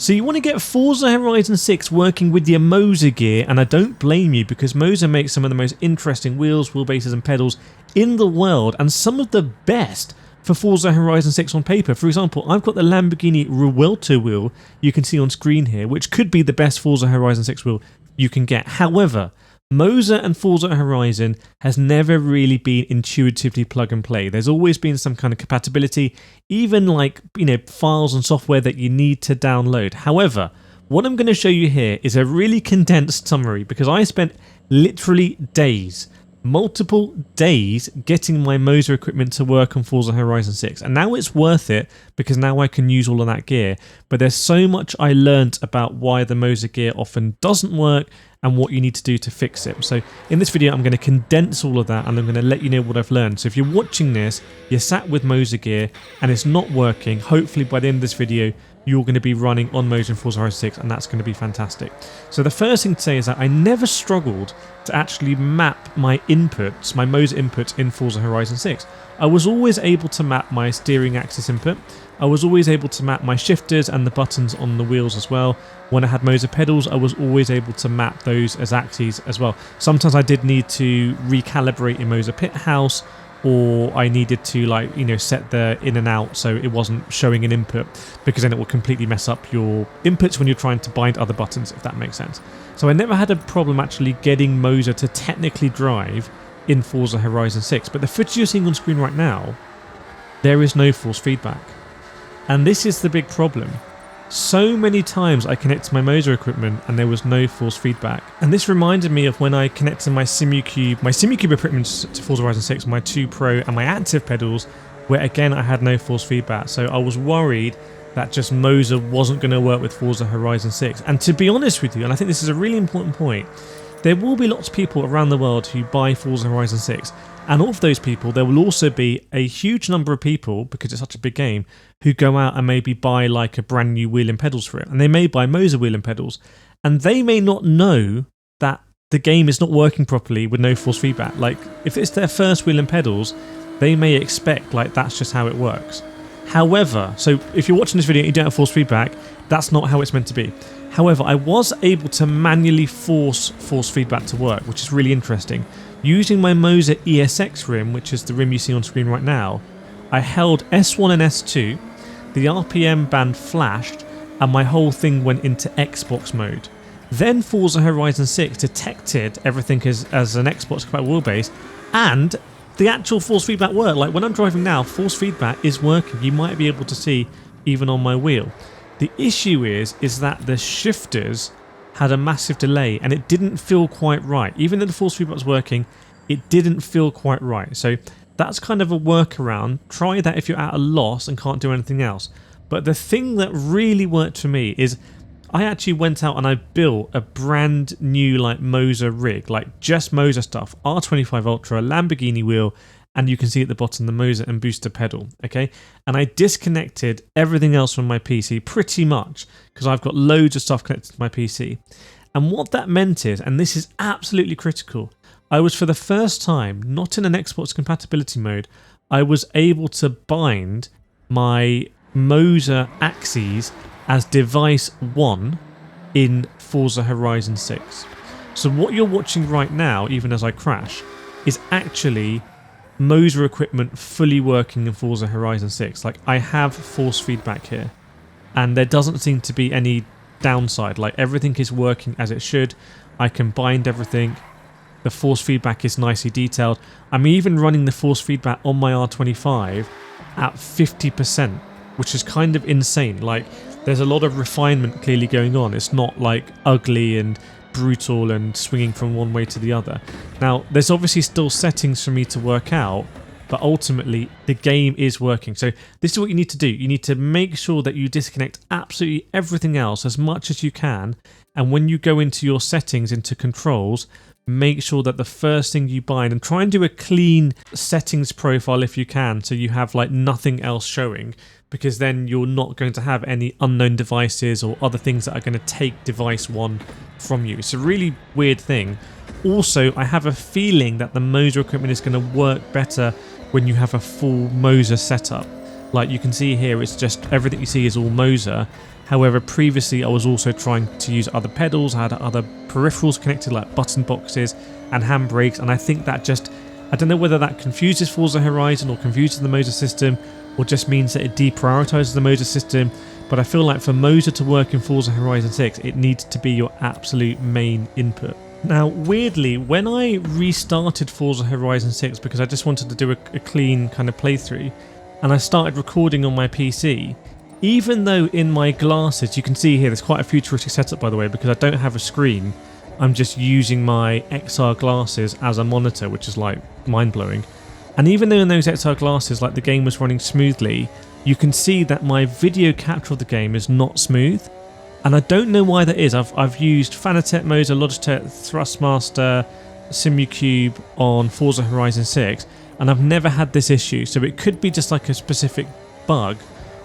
So you want to get Forza Horizon 6 working with your MOZA gear, and I don't blame you because MOZA makes some of the most interesting wheels, wheelbases and pedals in the world, and some of the best for Forza Horizon 6 on paper. For example, I've got the Lamborghini Revuelto wheel you can see on screen here, which could be the best Forza Horizon 6 wheel you can get. However, MOZA and Forza Horizon has never really been intuitively plug and play. There's always been some kind of compatibility, even like, files and software that you need to download. However, what I'm going to show you here is a really condensed summary because I spent literally days, multiple days getting my MOZA equipment to work on Forza Horizon 6, and now it's worth it because now I can use all of that gear. But there's so much I learnt about why the MOZA gear often doesn't work and what you need to do to fix it. So in this video I'm going to condense all of that and I'm going to let you know what I've learned. So if you're watching this, you're sat with MOZA gear and it's not working, hopefully by the end of this video you're going to be running on MOZA in Forza Horizon 6, and that's going to be fantastic. So the first thing to say is that I never struggled to actually map my inputs, my MOZA inputs in Forza Horizon 6. I was always able to map my steering axis input. I was always able to map my shifters and the buttons on the wheels as well. When I had MOZA pedals, I was always able to map those as axes as well. Sometimes I did need to recalibrate in MOZA pit house, or I needed to set the in and out so it wasn't showing an input, because then it will completely mess up your inputs when you're trying to bind other buttons, if that makes sense. So I never had a problem actually getting MOZA to technically drive in Forza Horizon 6, but the footage you're seeing on screen right now, there is no force feedback. And this is the big problem. So many times I connected my MOZA equipment and there was no force feedback. And this reminded me of when I connected my SimuCube equipment to Forza Horizon 6, my 2 Pro and my active pedals, where again I had no force feedback. So I was worried that just MOZA wasn't going to work with Forza Horizon 6. And to be honest with you, and I think this is a really important point, there will be lots of people around the world who buy Forza Horizon 6. And of those people, there will also be a huge number of people, because it's such a big game, who go out and maybe buy like a brand new wheel and pedals for it. And they may buy MOZA wheel and pedals. And they may not know that the game is not working properly with no force feedback. Like, if it's their first wheel and pedals, they may expect like that's just how it works. However, so if you're watching this video and you don't have force feedback, that's not how it's meant to be. However, I was able to manually force feedback to work, which is really interesting. Using my MOZA ESX rim, which is the rim you see on screen right now, I held S1 and S2, the RPM band flashed, and my whole thing went into Xbox mode. Then Forza Horizon 6 detected everything as an Xbox compatible wheelbase, and the actual force feedback worked. Like when I'm driving now, force feedback is working. You might be able to see even on my wheel. The issue is that the shifters had a massive delay and it didn't feel quite right. Even though the force feedback was working, it didn't feel quite right. So that's kind of a workaround. Try that if you're at a loss and can't do anything else. But the thing that really worked for me is I actually went out and I built a brand new like MOZA rig, like just MOZA stuff, R25 Ultra, Lamborghini wheel, and you can see at the bottom the MOZA mBooster pedal, okay? And I disconnected everything else from my PC pretty much, because I've got loads of stuff connected to my PC. And what that meant is, and this is absolutely critical, I was for the first time, not in an Xbox compatibility mode, I was able to bind my MOZA axes as device 1 in Forza Horizon 6. So what you're watching right now, even as I crash, is actually MOZA equipment fully working in Forza Horizon 6. Like, I have force feedback here, and there doesn't seem to be any downside. Like, everything is working as it should. I can bind everything. The force feedback is nicely detailed. I'm even running the force feedback on my R25 at 50%, which is kind of insane. Like, there's a lot of refinement clearly going on. It's not like ugly and brutal and swinging from one way to the other. Now, there's obviously still settings for me to work out, but ultimately the game is working. So this is what you need to do. You need to make sure that you disconnect absolutely everything else as much as you can, and when you go into your settings, into controls, make sure that the first thing you bind, and try and do a clean settings profile if you can, so you have like nothing else showing, because then you're not going to have any unknown devices or other things that are going to take device 1 from you. It's a really weird thing. Also, I have a feeling that the MOZA equipment is going to work better when you have a full MOZA setup. Like you can see here, it's just everything you see is all MOZA. However, previously I was also trying to use other pedals, I had other peripherals connected like button boxes and handbrakes, and I think that just, I don't know whether that confuses Forza Horizon or confuses the MOZA system, or just means that it deprioritizes the MOZA system. But I feel like for MOZA to work in Forza Horizon 6, it needs to be your absolute main input. Now, weirdly, when I restarted Forza Horizon 6 because I just wanted to do a clean kind of playthrough, and I started recording on my PC, even though in my glasses, you can see here, there's quite a futuristic setup by the way, because I don't have a screen, I'm just using my XR glasses as a monitor, which is like mind-blowing. And even though in those XR glasses, like the game was running smoothly, you can see that my video capture of the game is not smooth. And I don't know why that is. I've used Fanatec MOZA, Logitech, Thrustmaster, Simucube on Forza Horizon 6, and I've never had this issue. So it could be just like a specific bug,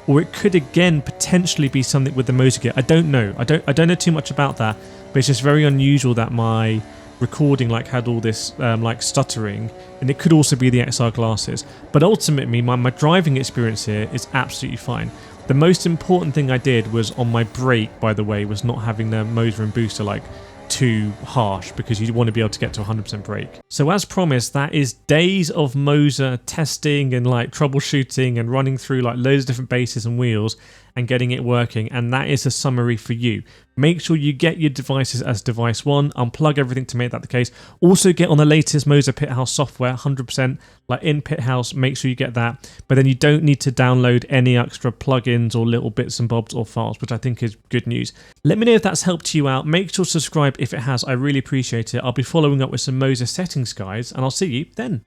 or it could again potentially be something with the MOZA gear. I don't know. I don't know too much about that, but it's just very unusual that my recording like had all this like stuttering, and it could also be the XR glasses. But ultimately my driving experience here is absolutely fine. The most important thing I did was on my brake, by the way, was not having the MOZA and booster like too harsh, because you want to be able to get to 100% brake. So as promised, that is days of MOZA testing and like troubleshooting and running through like loads of different bases and wheels and getting it working, and that is a summary for you. Make sure you get your devices as device 1, unplug everything to make that the case. Also get on the latest MOZA Pithouse software, 100%, like in Pithouse, make sure you get that. But then you don't need to download any extra plugins or little bits and bobs or files, which I think is good news. Let me know if that's helped you out. Make sure to subscribe if it has, I really appreciate it. I'll be following up with some MOZA settings guides, and I'll see you then.